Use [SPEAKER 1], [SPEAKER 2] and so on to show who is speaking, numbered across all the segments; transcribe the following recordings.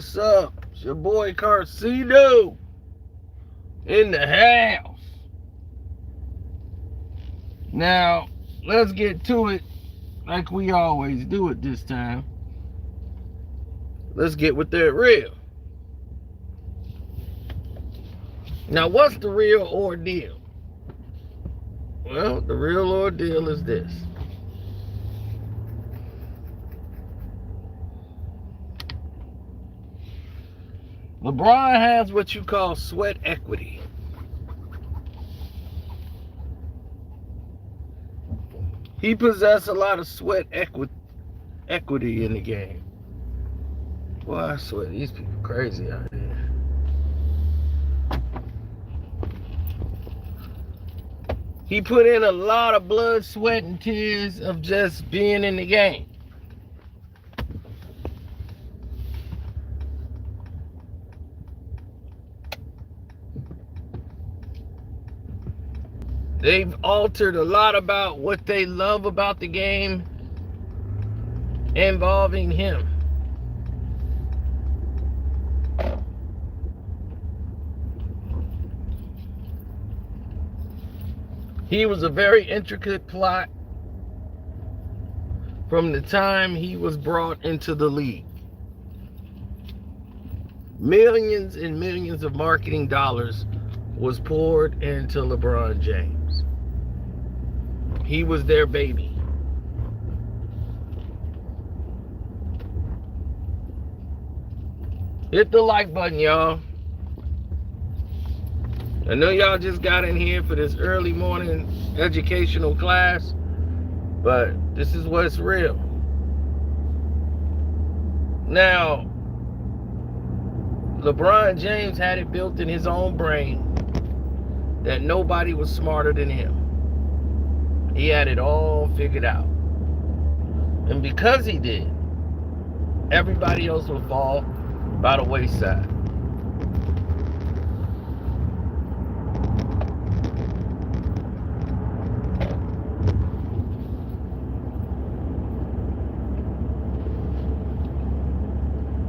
[SPEAKER 1] what's up? It's your boy Carcino in the house. Now, let's get to it like we always do it this time. Let's get with that real. Now, what's the real ordeal? Well, the real ordeal is this. LeBron has what you call sweat equity. He possesses a lot of sweat equity in the game. Boy, I swear, these people crazy out here. He put in a lot of blood, sweat, and tears of just being in the game. They've altered a lot about what they love about the game involving him. He was a very intricate plot from the time he was brought into the league. Millions and millions of marketing dollars was poured into LeBron James. He was their baby. Hit the like button, y'all. I know y'all just got in here for this early morning educational class, but this is what's real. Now, LeBron James had it built in his own brain that nobody was smarter than him. He had it all figured out. And because he did, everybody else would fall by the wayside.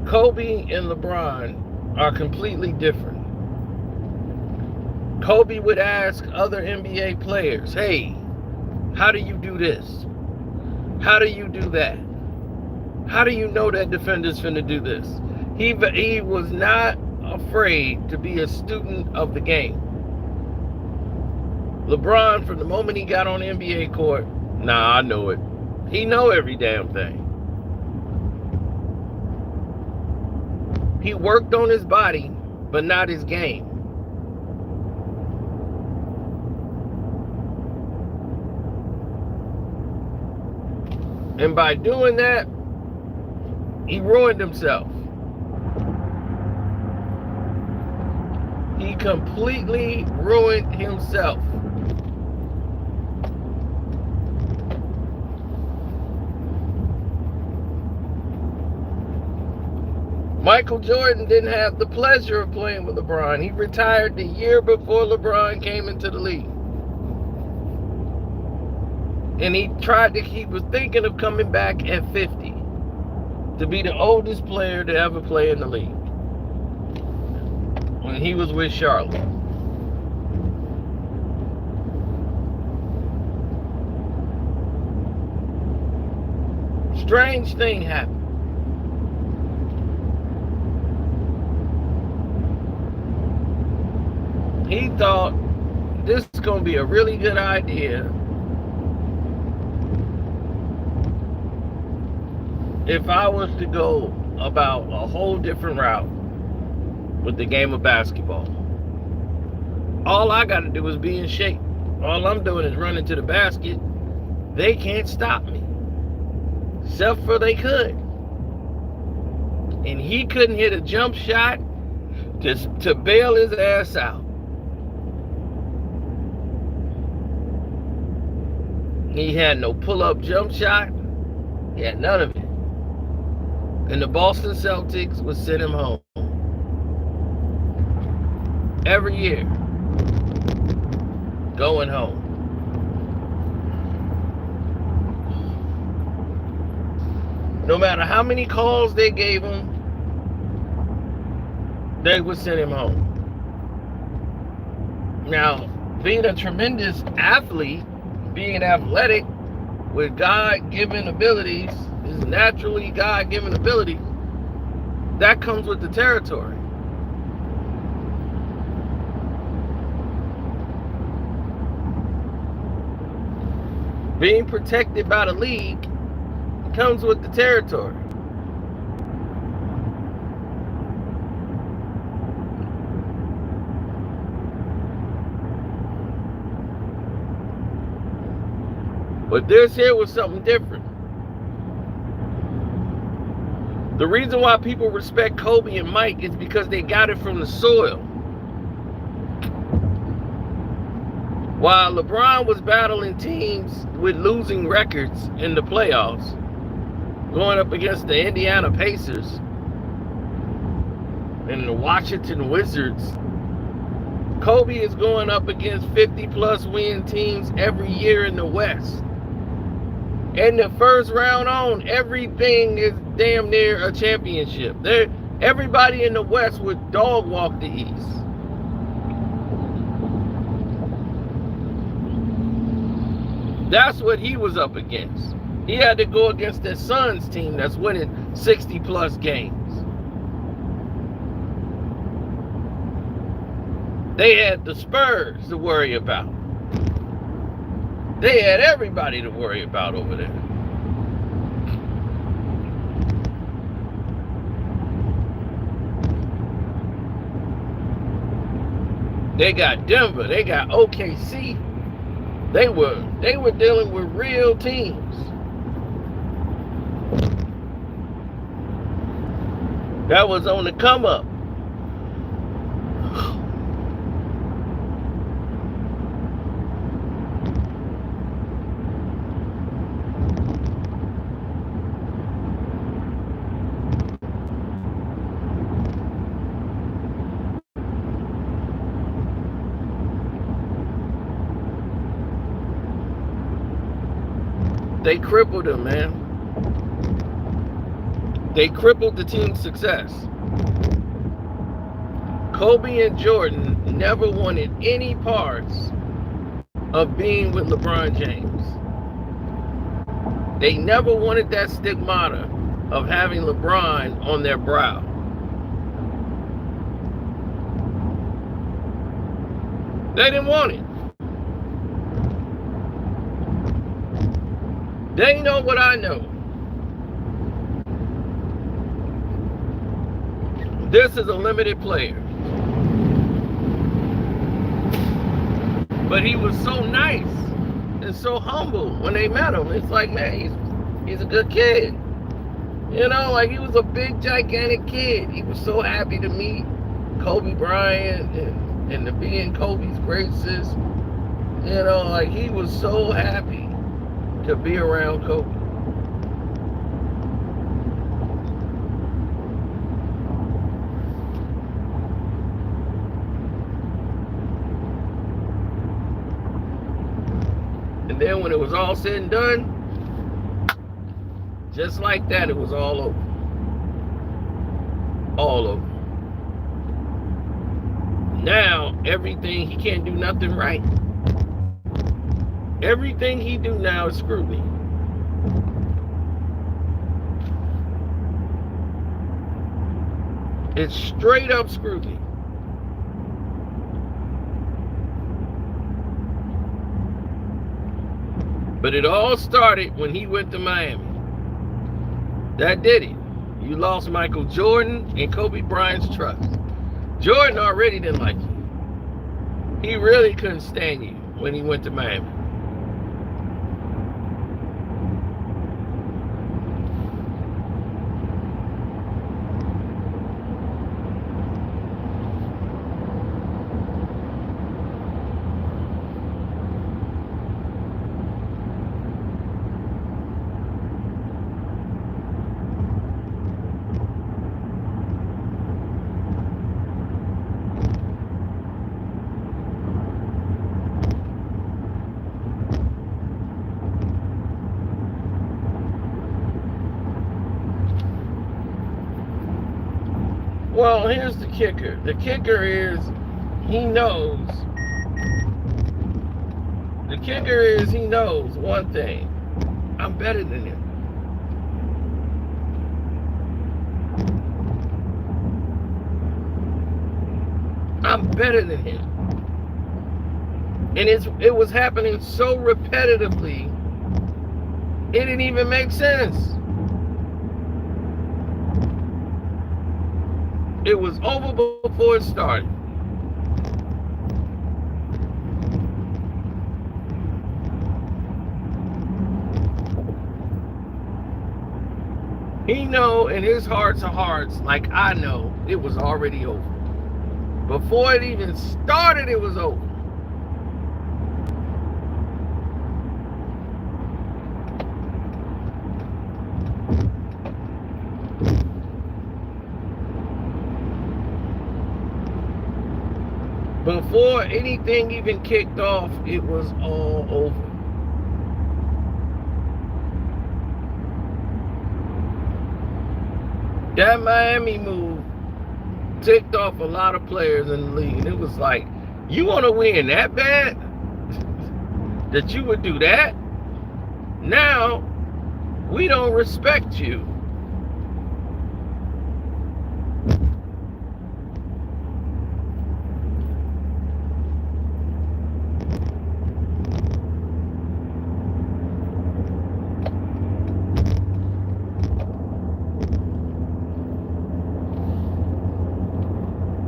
[SPEAKER 1] Kobe and LeBron are completely different. Kobe would ask other NBA players, hey, how do you do this? How do you do that? How do you know that defender's finna do this? He was not afraid to be a student of the game. LeBron, from the moment he got on the NBA court, nah, I know it. He know every damn thing. He worked on his body, but not his game. And by doing that, he ruined himself. He completely ruined himself. Michael Jordan didn't have the pleasure of playing with LeBron. He retired the year before LeBron came into the league. And he was thinking of coming back at 50 to be the oldest player to ever play in the league when he was with Charlotte. Strange thing happened. He thought this is going to be a really good idea if I was to go about a whole different route with the game of basketball. All I got to do is be in shape. All I'm doing is running to the basket. They can't stop me. Except for they could. And he couldn't hit a jump shot just to bail his ass out. He had no pull-up jump shot. He had none of it. And the Boston Celtics would send him home. Every year. Going home. No matter how many calls they gave him, they would send him home. Now, being a tremendous athlete, being athletic with God-given abilities, is naturally God-given ability, that comes with the territory. Being protected by the league comes with the territory. But this here was something different. The reason why people respect Kobe and Mike is because they got it from the soil. While LeBron was battling teams with losing records in the playoffs, going up against the Indiana Pacers and the Washington Wizards, Kobe is going up against 50-plus win teams every year in the West. In the first round on, everything is damn near a championship. Everybody in the West would dog walk the East. That's what he was up against. He had to go against the Suns team that's winning 60-plus games. They had the Spurs to worry about. They had everybody to worry about over there. They got Denver. They got OKC. They were dealing with real teams. That was on the come up. They crippled him, man. They crippled the team's success. Kobe and Jordan never wanted any parts of being with LeBron James. They never wanted that stigmata of having LeBron on their brow. They didn't want it. They know what I know. This is a limited player. But he was so nice and so humble when they met him. It's like, man, he's a good kid. You know, like he was a big, gigantic kid. He was so happy to meet Kobe Bryant and to be in Kobe's graces. You know, like he was so happy to be around Kobe. And then when it was all said and done, just like that, it was all over. All over. Now, everything, he can't do nothing right. Everything he do now is scrutiny. It's straight up scrutiny. But it all started when he went to Miami. That did it. You lost Michael Jordan and Kobe Bryant's trust. Jordan already didn't like you. He really couldn't stand you when he went to Miami. Well, here's the kicker. The kicker is he knows. The kicker is he knows one thing. I'm better than him. I'm better than him. And it was happening so repetitively, it didn't even make sense. It was over before it started. He know in his hearts of hearts, like I know, it was already over. Before it even started, it was over. Before anything even kicked off, it was all over. That Miami move ticked off a lot of players in the league. And it was like, you want to win that bad? That you would do that? Now, we don't respect you.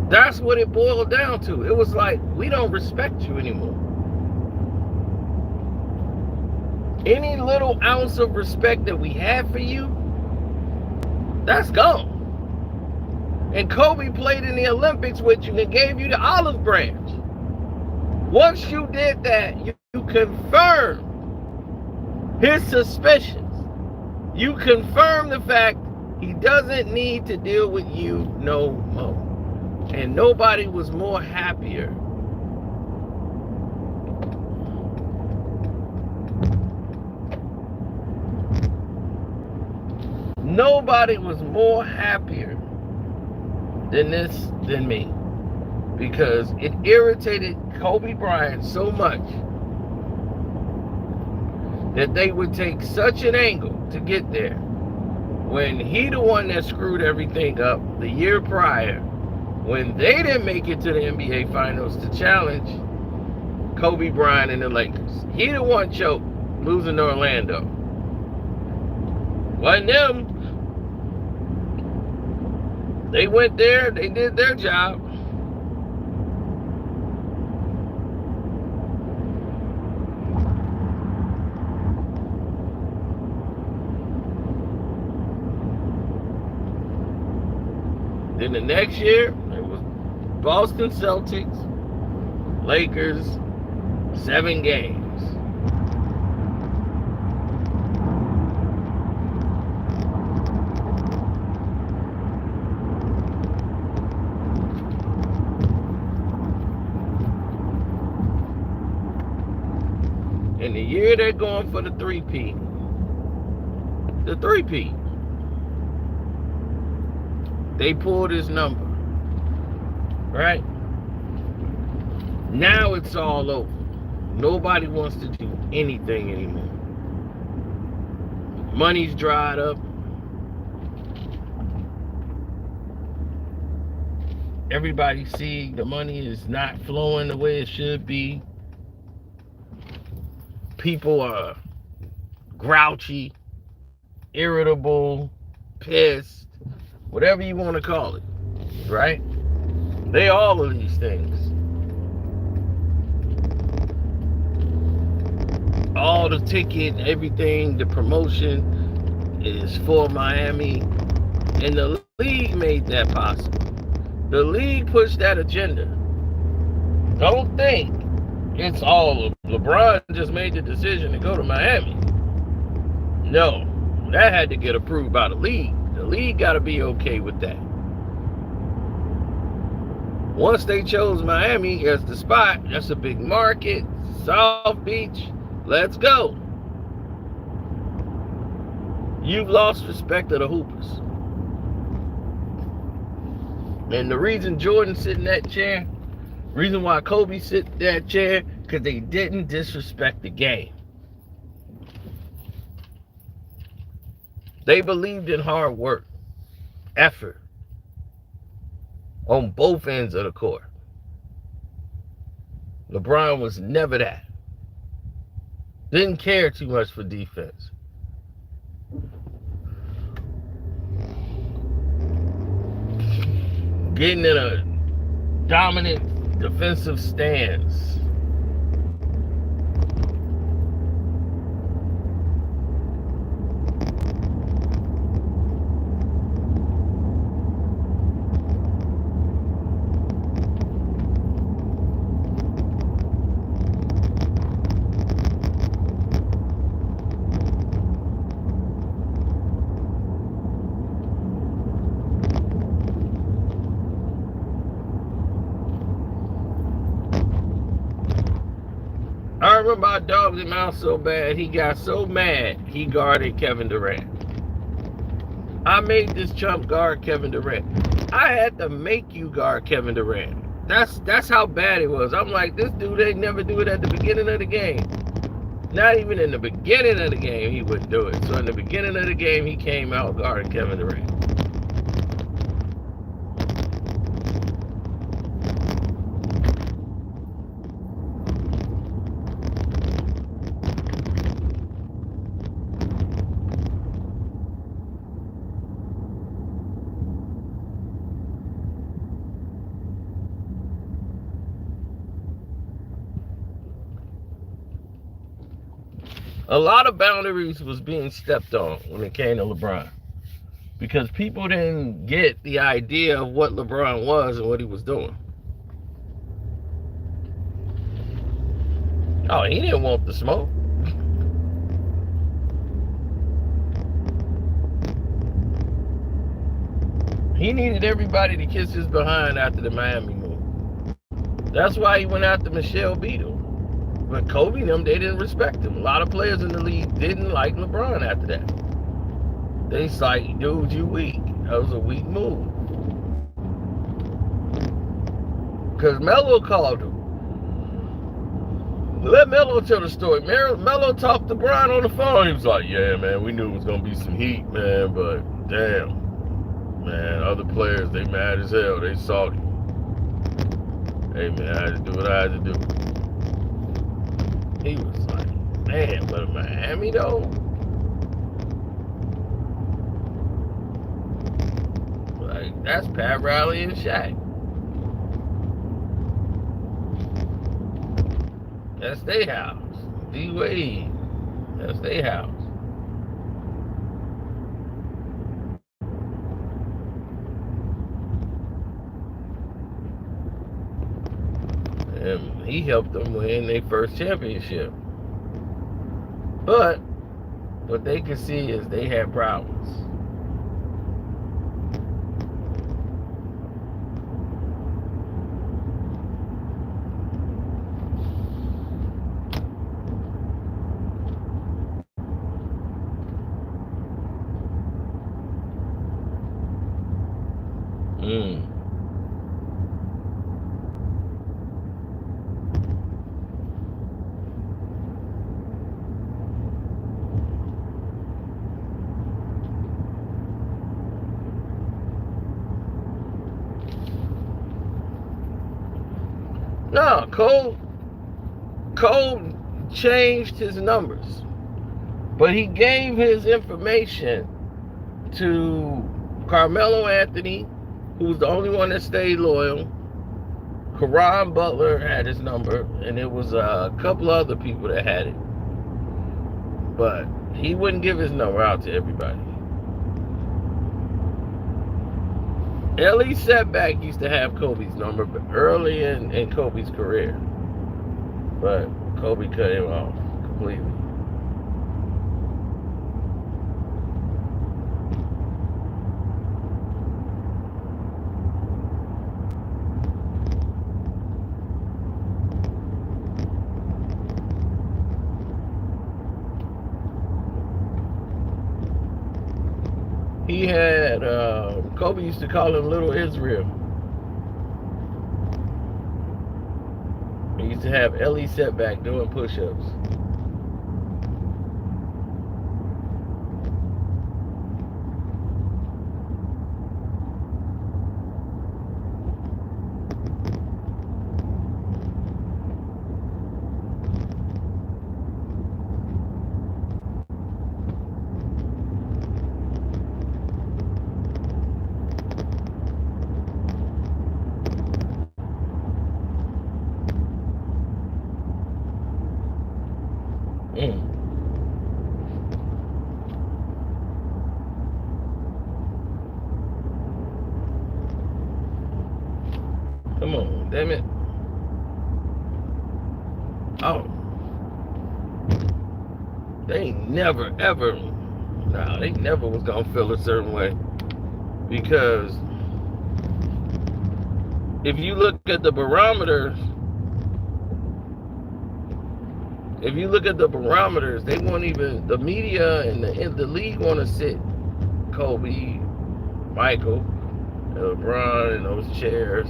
[SPEAKER 1] That's what it boiled down to. It was like, we don't respect you anymore. Any little ounce of respect that we had for you, that's gone. And Kobe played in the Olympics with you and gave you the olive branch. Once you did that, you confirmed his suspicions. You confirmed the fact he doesn't need to deal with you no more. And nobody was more happier. Nobody was more happier than me. Because it irritated Kobe Bryant so much that they would take such an angle to get there when he the one that screwed everything up the year prior, when they didn't make it to the NBA Finals to challenge Kobe Bryant and the Lakers. He the one choked, losing to Orlando. Wasn't them. They went there, they did their job. Then the next year, it was Boston Celtics, Lakers, 7 games. And the year they're going for the three-peat. The three-peat. They pulled his number. Right? Now it's all over. Nobody wants to do anything anymore. Money's dried up. Everybody see the money is not flowing the way it should be. People are grouchy, irritable, pissed, whatever you want to call it, right? They all of these things. All the ticket, everything, the promotion is for Miami. And the league made that possible. The league pushed that agenda. Don't think it's all of LeBron just made the decision to go to Miami. No, that had to get approved by the league. The league got to be okay with that. Once they chose Miami as the spot, that's a big market, South Beach, let's go. You've lost respect of the Hoopers. And the reason Jordan sit in that chair, reason why Kobe sit in that chair, because they didn't disrespect the game. They believed in hard work, effort, on both ends of the court. LeBron was never that. Didn't care too much for defense. Getting in a dominant defensive stance. I remember I dogged him out so bad, he got so mad, he guarded Kevin Durant. I made this chump guard Kevin Durant. I had to make you guard Kevin Durant. That's how bad it was. I'm like, this dude ain't never do it at the beginning of the game. Not even in the beginning of the game, he wouldn't do it. So in the beginning of the game, he came out guarding Kevin Durant. A lot of boundaries was being stepped on when it came to LeBron, because people didn't get the idea of what LeBron was and what he was doing. Oh, he didn't want the smoke. He needed everybody to kiss his behind after the Miami move. That's why he went after Michelle Beadle. But Kobe and them, they didn't respect him. A lot of players in the league didn't like LeBron after that. They like, dude, you weak. That was a weak move. Because Melo called him. Let Melo tell the story. Melo talked to Brian on the phone. He was like, yeah, man, we knew it was going to be some heat, man, but damn. Man, other players, they mad as hell. They salty. Hey, man, I had to do what I had to do. He was like, man, but in Miami, though? Like, that's Pat Riley and Shaq. That's their house. D-Wade. That's their house. And he helped them win their first championship. But what they could see is they had problems. No, Cole changed his numbers, but he gave his information to Carmelo Anthony, who was the only one that stayed loyal. Caron Butler had his number, and it was a couple other people that had it. But he wouldn't give his number out to everybody. Ellie Setback used to have Kobe's number early in Kobe's career. But Kobe cut him off completely. He had, Kobe used to call him Little Israel. to have Ellie Setback doing push-ups. Come on, damn it. Oh. They never, ever, no, they never was going to feel a certain way. Because if you look at the barometers, they won't even, the media and the league want to sit Kobe, Michael, and LeBron in those chairs,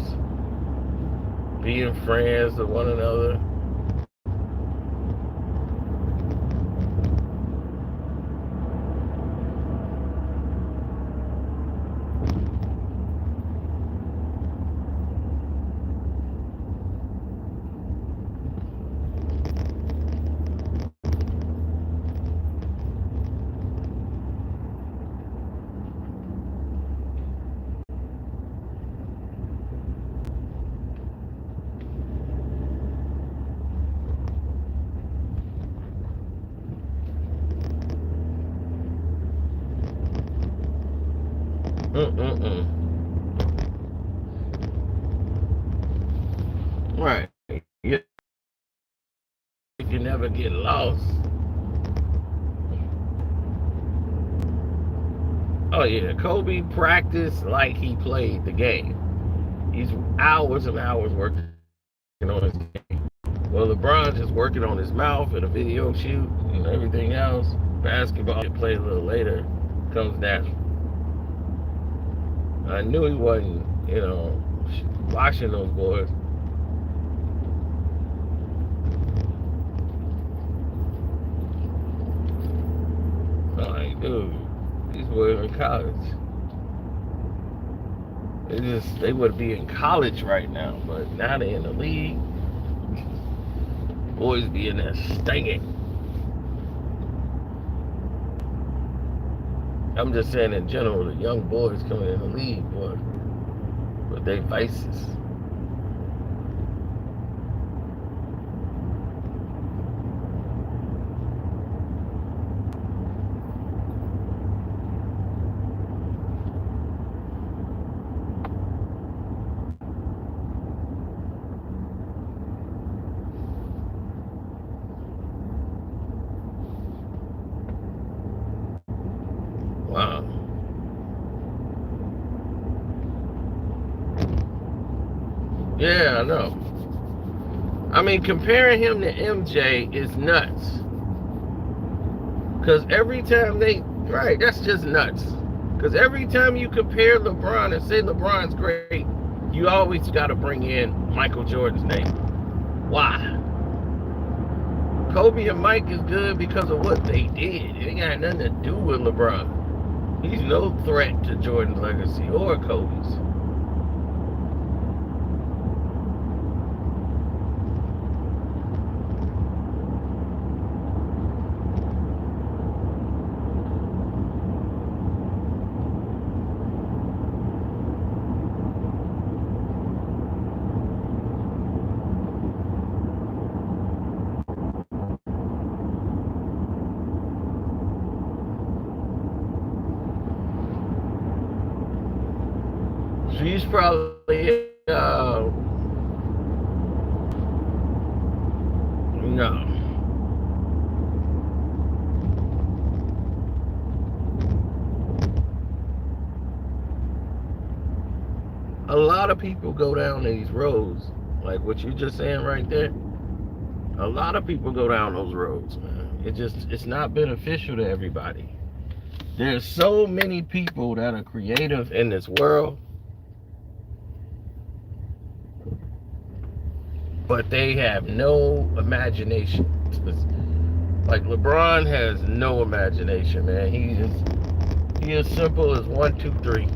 [SPEAKER 1] being friends with one another. Right. You never get lost. Oh yeah, Kobe practiced like he played the game. He's hours and hours working on his game. Well, LeBron's just working on his mouth and a video shoot and everything else. Basketball, you play a little later, comes natural. I knew he wasn't, watching those boys. Like, dude, these boys are in college. They would be in college right now, but now they're in the league. Boys be in there stinging. I'm just saying in general, the young boys coming in the league, boy, with their vices. Wow. Yeah, I know. I mean, comparing him to MJ is nuts. Because every time that's just nuts. Because every time you compare LeBron and say LeBron's great, you always got to bring in Michael Jordan's name. Why? Kobe and Mike is good because of what they did. It ain't got nothing to do with LeBron. He's no threat to Jordan's legacy or Kobe's. She's probably no. A lot of people go down these roads, like what you're just saying right there. A lot of people go down those roads, man. It's not beneficial to everybody. There's so many people that are creative in this world. but they have no imagination. Like LeBron has no imagination, man. He is simple as 1, 2, 3.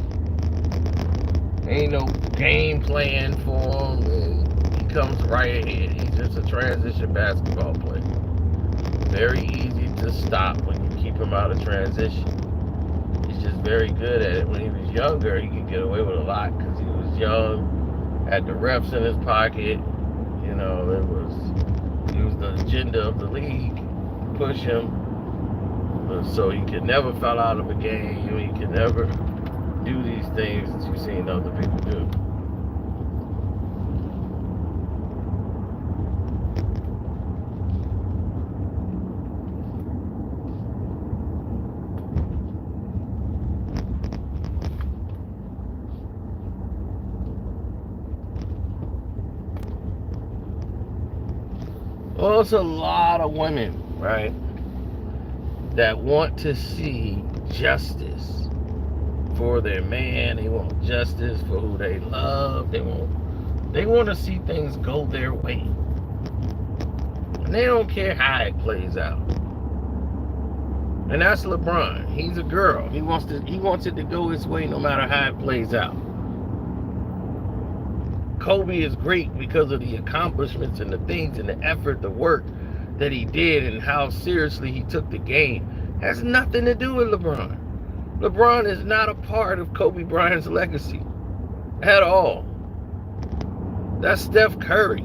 [SPEAKER 1] Ain't no game plan for him, and he comes right ahead. He's just a transition basketball player. Very easy to stop when you keep him out of transition. He's just very good at it. When he was younger, he could get away with a lot because he was young, had the refs in his pocket. You know, he was the agenda of the league, push him. So he could never foul out of a game. He could never do these things that you've seen other people do. Well, it's a lot of women, right, that want to see justice for their man. They want justice for who they love. They want to see things go their way. And they don't care how it plays out. And that's LeBron. He's a girl. He wants it to go his way no matter how it plays out. Kobe is great because of the accomplishments and the things and the effort, the work that he did and how seriously he took the game. Has nothing to do with LeBron. LeBron is not a part of Kobe Bryant's legacy at all. That's Steph Curry.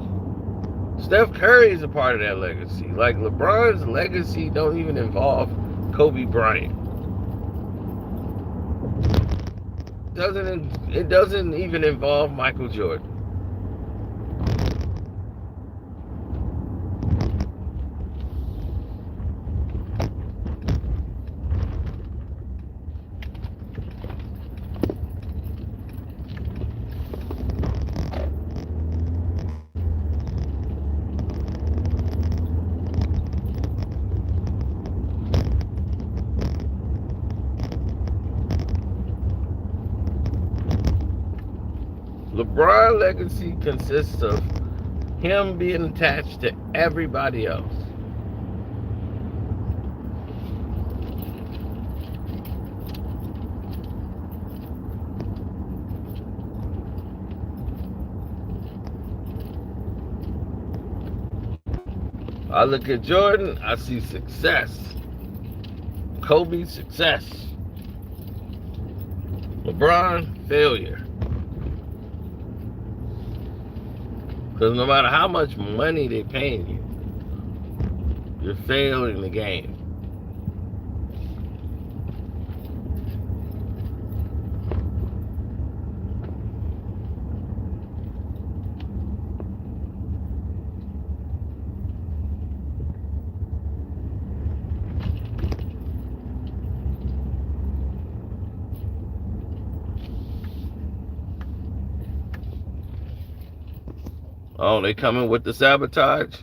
[SPEAKER 1] Steph Curry is a part of that legacy. Like LeBron's legacy don't even involve Kobe Bryant. It doesn't even involve Michael Jordan. LeBron's legacy consists of him being attached to everybody else. I look at Jordan, I see success. Kobe, success. LeBron, failure. Because no matter how much money they're paying you, you're failing the game. Oh, they coming with the sabotage?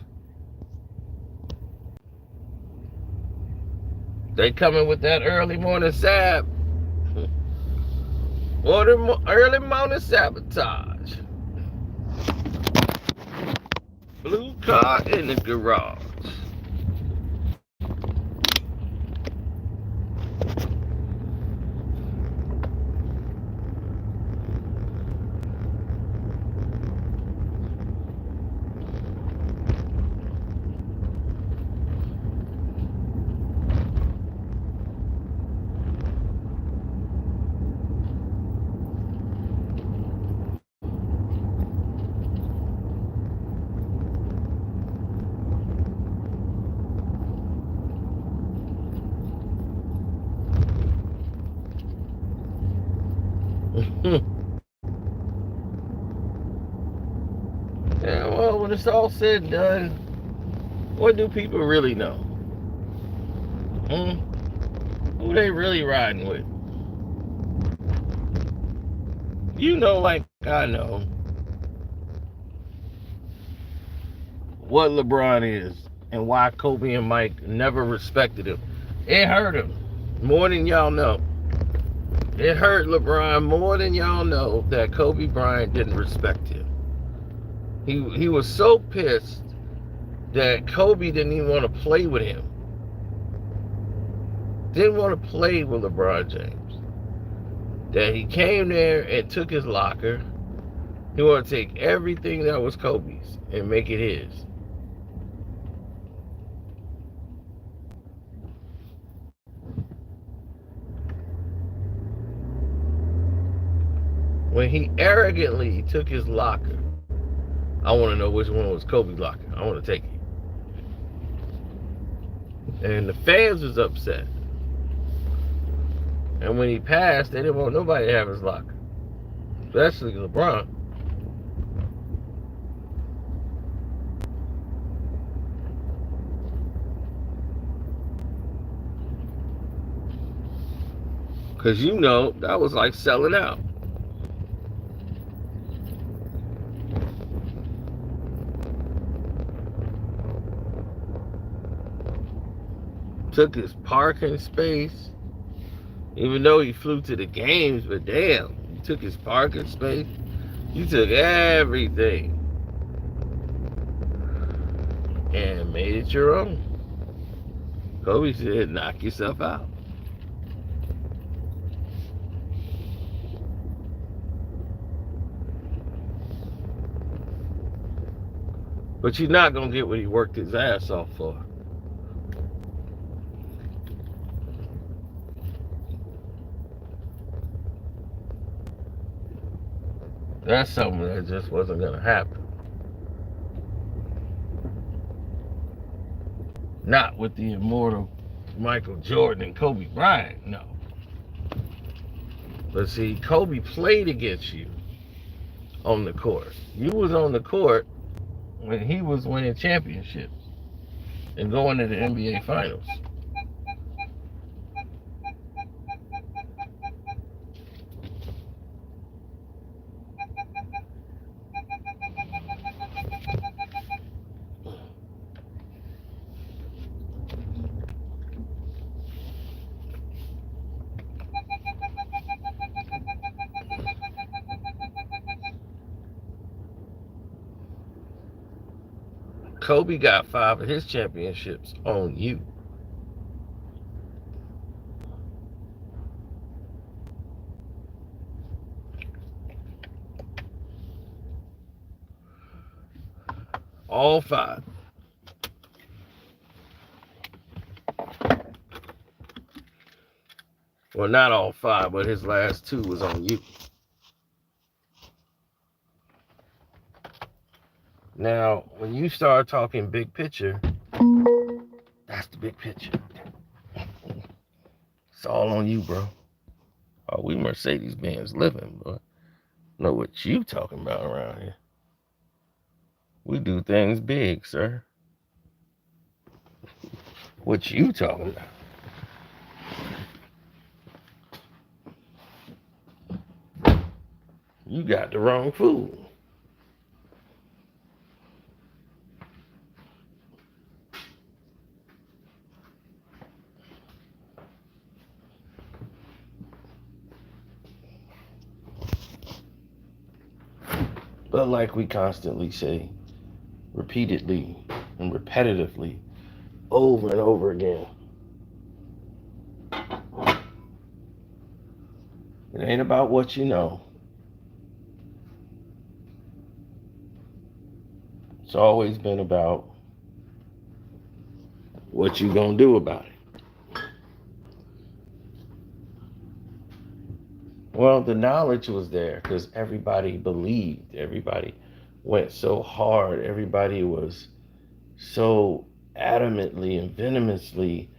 [SPEAKER 1] They coming with that early morning sab. Early morning sabotage. Blue car in the garage. Yeah, well, when it's all said and done, what do people really know? Who they really riding with? You know, like I know, what LeBron is and why Kobe and Mike never respected him. It hurt him more than y'all know. It hurt LeBron more than y'all know that Kobe Bryant didn't respect him. He was so pissed that Kobe didn't even want to play with him. Didn't want to play with LeBron James. That he came there and took his locker. He wanted to take everything that was Kobe's and make it his. When he arrogantly took his locker, I want to know which one was Kobe's locker. I want to take it. And the fans was upset. And when he passed, they didn't want nobody to have his locker, especially LeBron. Because you know, that was like selling out. Took his parking space, even though he flew to the games, but damn, you took his parking space. You took everything and made it your own. Kobe said, knock yourself out. But you're not going to get what he worked his ass off for. That's something that just wasn't going to happen. Not with the immortal Michael Jordan and Kobe Bryant, no. But see, Kobe played against you on the court. You was on the court when he was winning championships and going to the NBA Finals. Kobe got 5 of his championships on you. All 5. Well, not all 5, but his last 2 was on you. Now, when you start talking big picture, that's the big picture. It's all on you, bro. Oh, we Mercedes-Benz living, but know what you talking about around here. We do things big, sir. What you talking about? You got the wrong food. But like we constantly say, repeatedly and repetitively, over and over again, it ain't about what you know. It's always been about what you gonna do about it. Well, the knowledge was there because everybody believed. Everybody went so hard. Everybody was so adamantly and venomously,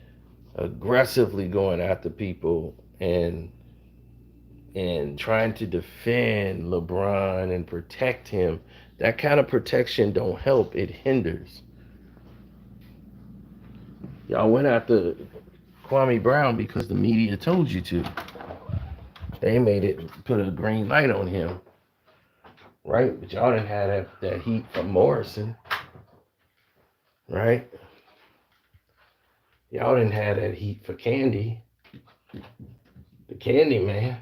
[SPEAKER 1] aggressively going after people and trying to defend LeBron and protect him. That kind of protection don't help. It hinders. Y'all went after Kwame Brown because the media told you to. They made it, put a green light on him, right? But y'all didn't have that heat from Morrison, right? Y'all didn't have that heat for Candy, the Candy Man.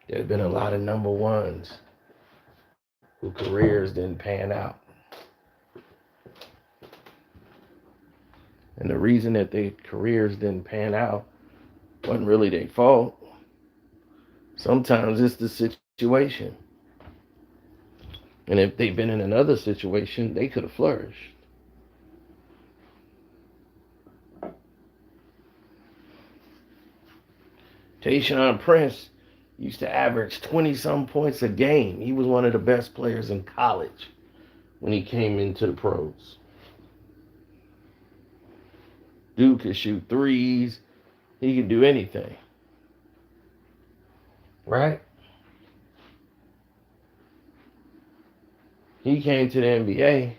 [SPEAKER 1] There's been a lot of number ones who careers didn't pan out. And the reason that their careers didn't pan out wasn't really their fault. Sometimes it's the situation. And if they'd been in another situation, they could have flourished. Tayshaun Prince used to average 20-some points a game. He was one of the best players in college when he came into the pros. Dude could shoot threes. He could do anything. Right? He came to the NBA,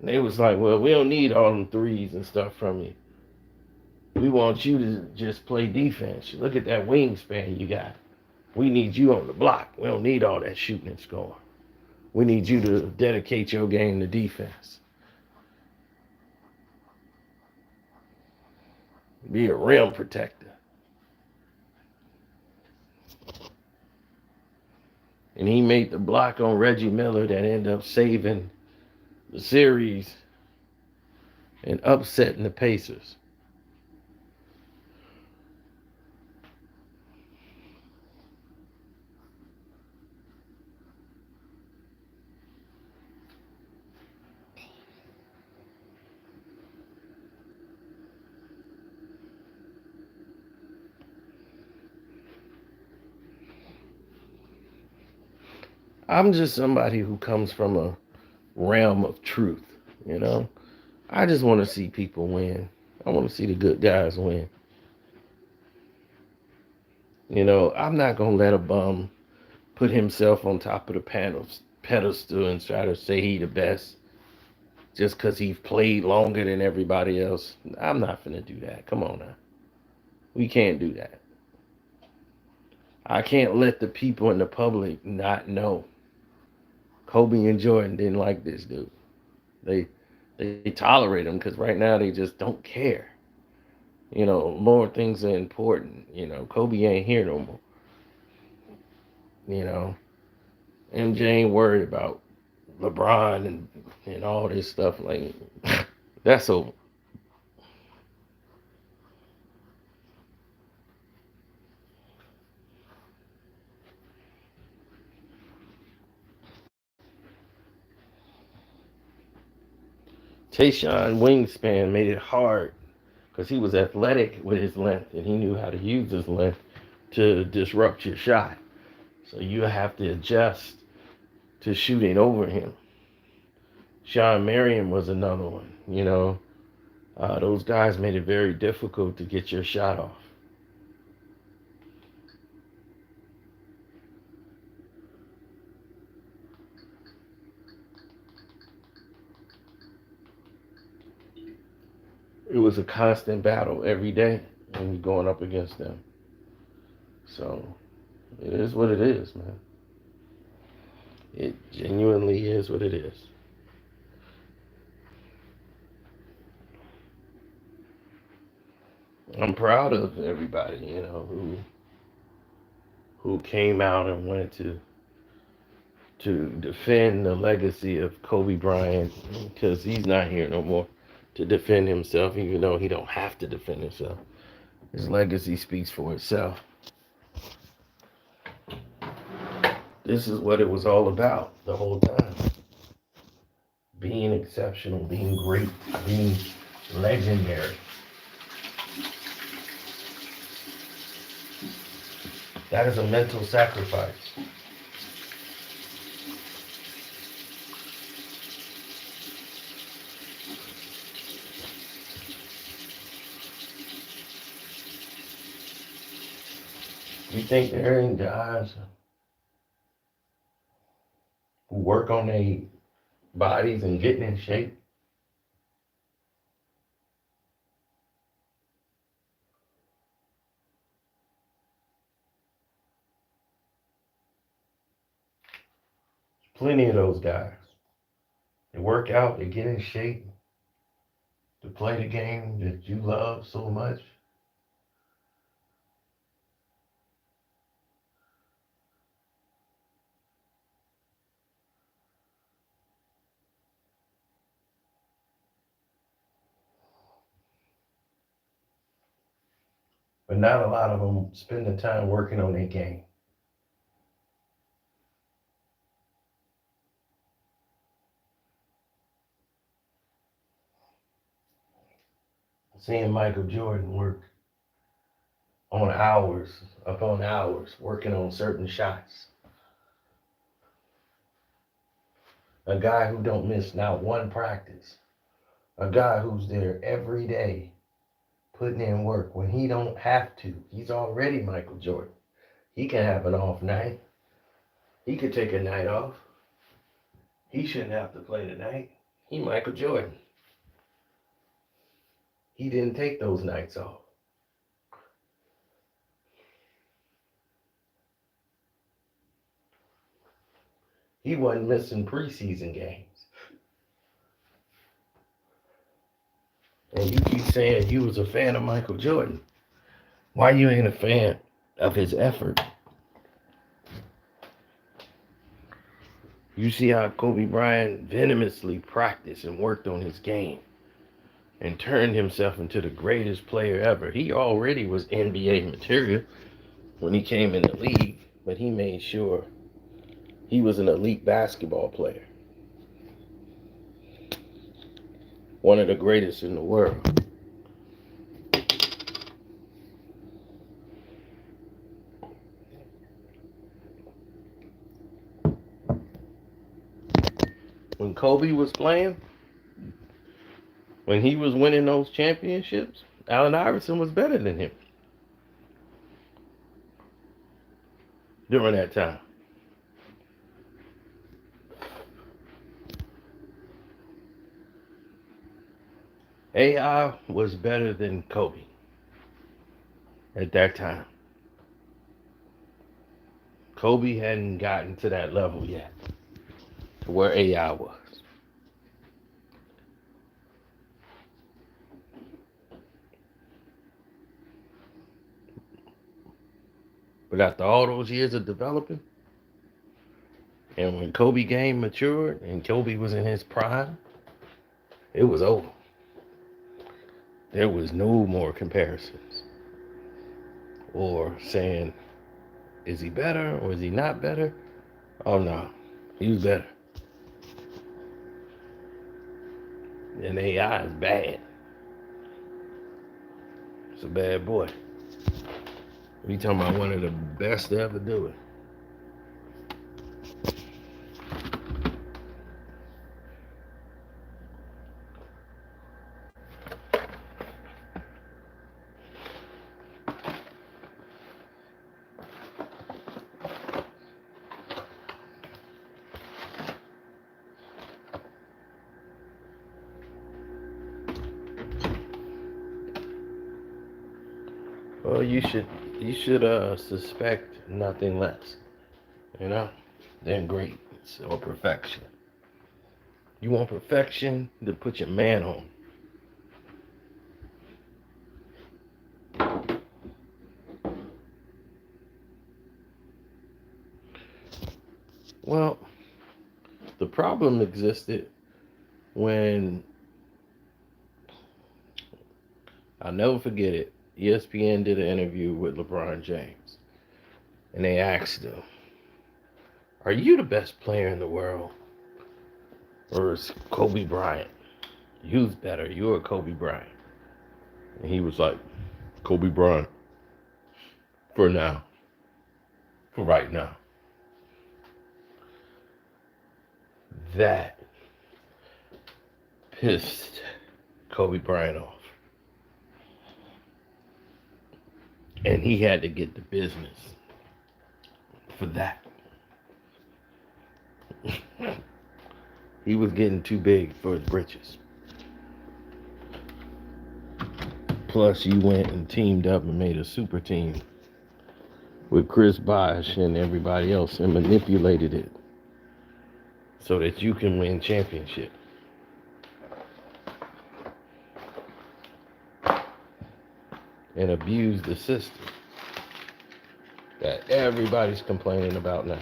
[SPEAKER 1] and they was like, well, we don't need all them threes and stuff from you. We want you to just play defense. Look at that wingspan you got. We need you on the block. We don't need all that shooting and scoring. We need you to dedicate your game to defense. Be a rim protector. And he made the block on Reggie Miller that ended up saving the series and upsetting the Pacers. I'm just somebody who comes from a realm of truth, you know? I just want to see people win. I want to see the good guys win. You know, I'm not going to let a bum put himself on top of the pedestal and try to say he the best just because he's played longer than everybody else. I'm not going to do that. Come on now. We can't do that. I can't let the people in the public not know. Kobe and Jordan didn't like this dude. They tolerate him because right now they just don't care. You know, more things are important. You know, Kobe ain't here no more. You know, MJ ain't worried about LeBron and all this stuff. Like, that's over. Tayshaun wingspan made it hard because he was athletic with his length and he knew how to use his length to disrupt your shot. So you have to adjust to shooting over him. Sean Marion was another one. You know, those guys made it very difficult to get your shot off. It was a constant battle every day when you're going up against them. So it is what it is, man. It genuinely is what it is. I'm proud of everybody, you know, who came out and wanted to defend the legacy of Kobe Bryant because he's not here no more to defend himself, even though he don't have to defend himself. His legacy speaks for itself. This is what it was all about the whole time. Being exceptional, being great, being legendary. That is a mental sacrifice. You think there ain't guys who work on their bodies and getting in shape? Plenty of those guys. They work out, they get in shape to play the game that you love so much. but not a lot of them spend the time working on their game. Seeing Michael Jordan work on hours upon hours, working on certain shots. A guy who don't miss not one practice. A guy who's there every day putting in work when he don't have to. He's already Michael Jordan. He can have an off night. He could take a night off. He shouldn't have to play tonight. He Michael Jordan. He didn't take those nights off. He wasn't missing preseason games. And you keep saying you was a fan of Michael Jordan. Why you ain't a fan of his effort? You see how Kobe Bryant venomously practiced and worked on his game and turned himself into the greatest player ever. He already was NBA material when he came in the league, but he made sure he was an elite basketball player. One of the greatest in the world. When Kobe was playing, when he was winning those championships, Allen Iverson was better than him during that time. AI was better than Kobe at that time. Kobe hadn't gotten to that level yet, to where AI was. But after all those years of developing, and when Kobe game matured and Kobe was in his prime, it was over. There was no more comparisons or saying, is he better or is he not better? Oh no, he was better. And AI is bad. It's a bad boy. We talking about one of the best to ever do it. Well, you should suspect nothing less, you know, than greatness or perfection. You want perfection, then put your man on. Well, the problem existed when, I'll never forget it, ESPN did an interview with LeBron James. And they asked him, are you the best player in the world? Or is Kobe Bryant? Who's better, you or Kobe Bryant? And he was like, Kobe Bryant. For now. For right now. That pissed Kobe Bryant off. And he had to get the business for that. He was getting too big for his britches. Plus, you went and teamed up and made a super team with Chris Bosh and everybody else and manipulated it so that you can win championship. And abuse the system that everybody's complaining about now.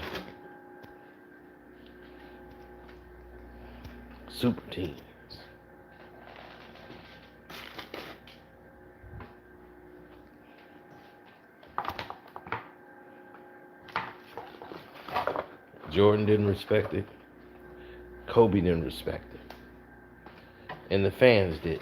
[SPEAKER 1] Super teams. Jordan didn't respect it. Kobe didn't respect it. And the fans did.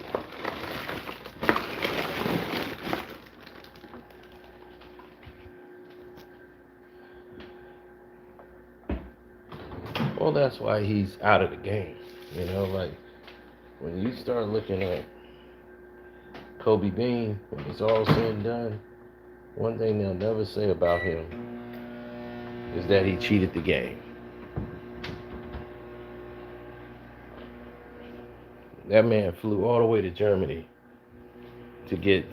[SPEAKER 1] Well, that's why he's out of the game. Like when you start looking at Kobe Bean, when it's all said and done, one thing they'll never say about him is that he cheated the game. That man flew all the way to Germany to get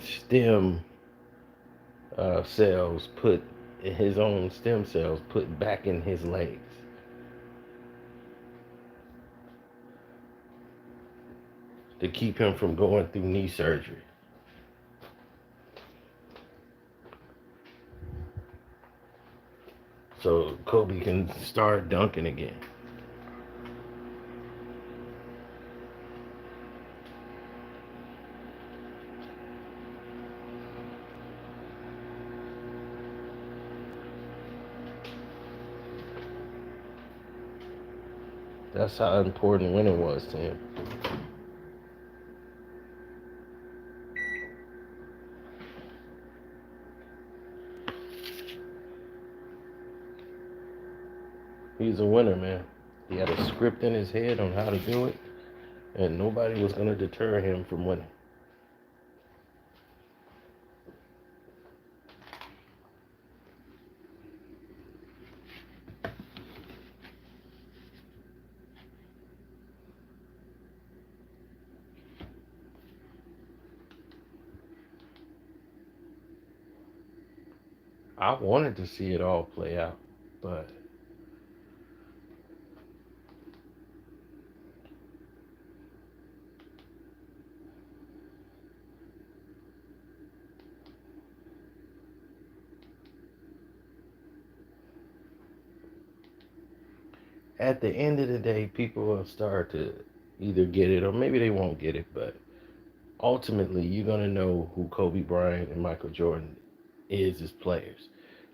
[SPEAKER 1] cells put, his own stem cells put back in his legs to keep him from going through knee surgery. So Kobe can start dunking again. That's how important winning was to him. He's a winner, man. He had a script in his head on how to do it, and nobody was going to deter him from winning. I wanted to see it all play out, but at the end of the day, people will start to either get it or maybe they won't get it, but ultimately you're going to know who Kobe Bryant and Michael Jordan is as players.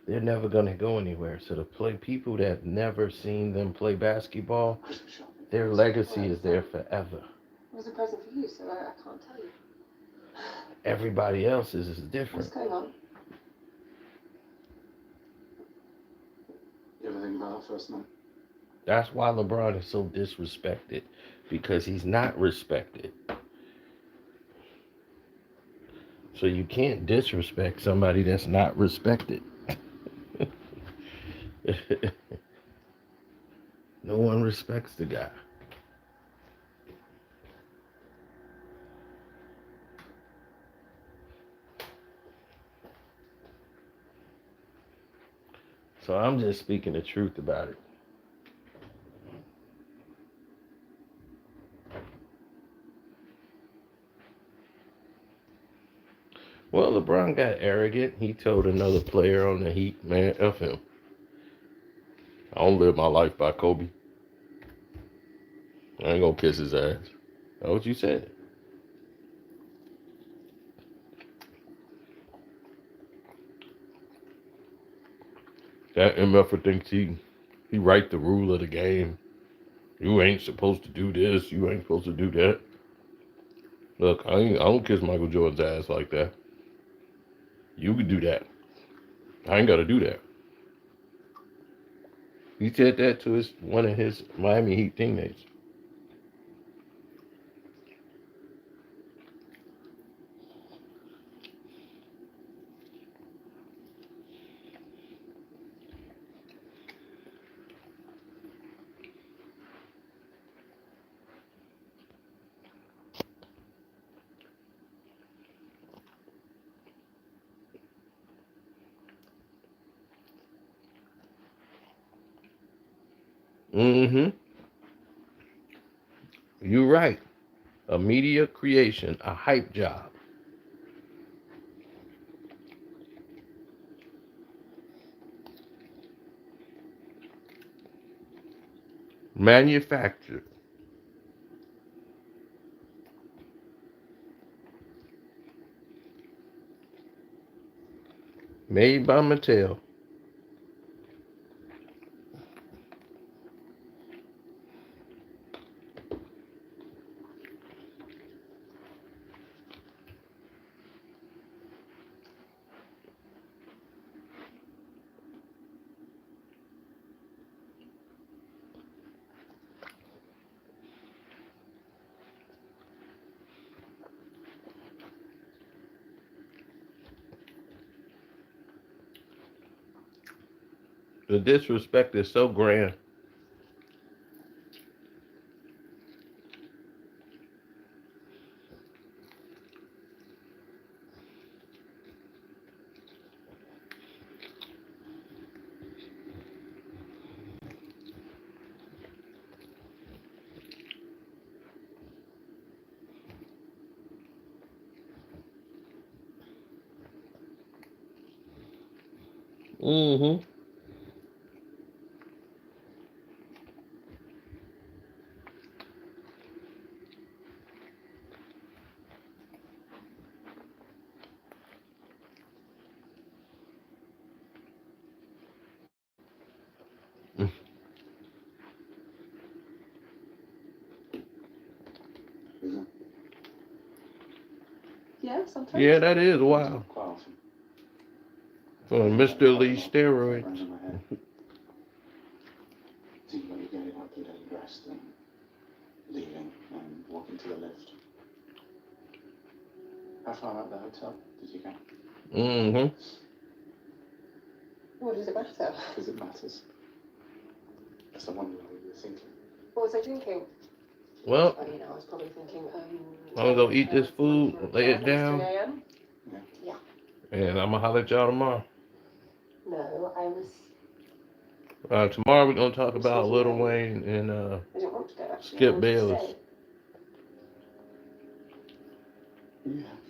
[SPEAKER 1] They're never going to go anywhere. So people that have never seen them play basketball, their legacy is there forever.
[SPEAKER 2] It was a present for you, so I can't tell you.
[SPEAKER 1] Everybody else is different.
[SPEAKER 2] What's going on?
[SPEAKER 3] You ever think about our first night?
[SPEAKER 1] That's why LeBron is so disrespected, because he's not respected. So you can't disrespect somebody that's not respected. No one respects the guy. So I'm just speaking the truth about it. Well, LeBron got arrogant. He told another player on the Heat, man, F him. I don't live my life by Kobe. I ain't gonna kiss his ass. That's what you said. That MFer thinks he write the rule of the game. You ain't supposed to do this. You ain't supposed to do that. Look, I don't kiss Michael Jordan's ass like that. You could do that. I ain't got to do that. He said that to one of his Miami Heat teammates. Mm-hmm. You're right. A media creation, a hype job. Manufactured. Made by Mattel. The disrespect is so grand. Mm-hmm.
[SPEAKER 2] Yeah, sometimes.
[SPEAKER 1] Yeah, that is wild.
[SPEAKER 3] Quite often.
[SPEAKER 1] Mr. Lee steroids.
[SPEAKER 3] Runs in my head. Think about you getting up and getting dressed and leaving and walking to the lift. How far out the hotel did you go?
[SPEAKER 1] Mm-hmm.
[SPEAKER 2] What does it matter?
[SPEAKER 3] Because it matters. That's I wonder what you were thinking.
[SPEAKER 2] What was I thinking?
[SPEAKER 1] Well,
[SPEAKER 2] Oh, you know, I was probably thinking,
[SPEAKER 1] I'm gonna go eat this food, lay it down,
[SPEAKER 2] 3 a.m.
[SPEAKER 3] Yeah.
[SPEAKER 2] Yeah.
[SPEAKER 1] and I'm gonna holler at y'all tomorrow.
[SPEAKER 2] No, I was.
[SPEAKER 1] Tomorrow we're gonna talk about Lil Wayne and
[SPEAKER 2] I didn't want to go actually.
[SPEAKER 1] Skip
[SPEAKER 2] I wanted to
[SPEAKER 1] Bayless.
[SPEAKER 2] stay.
[SPEAKER 3] Yeah.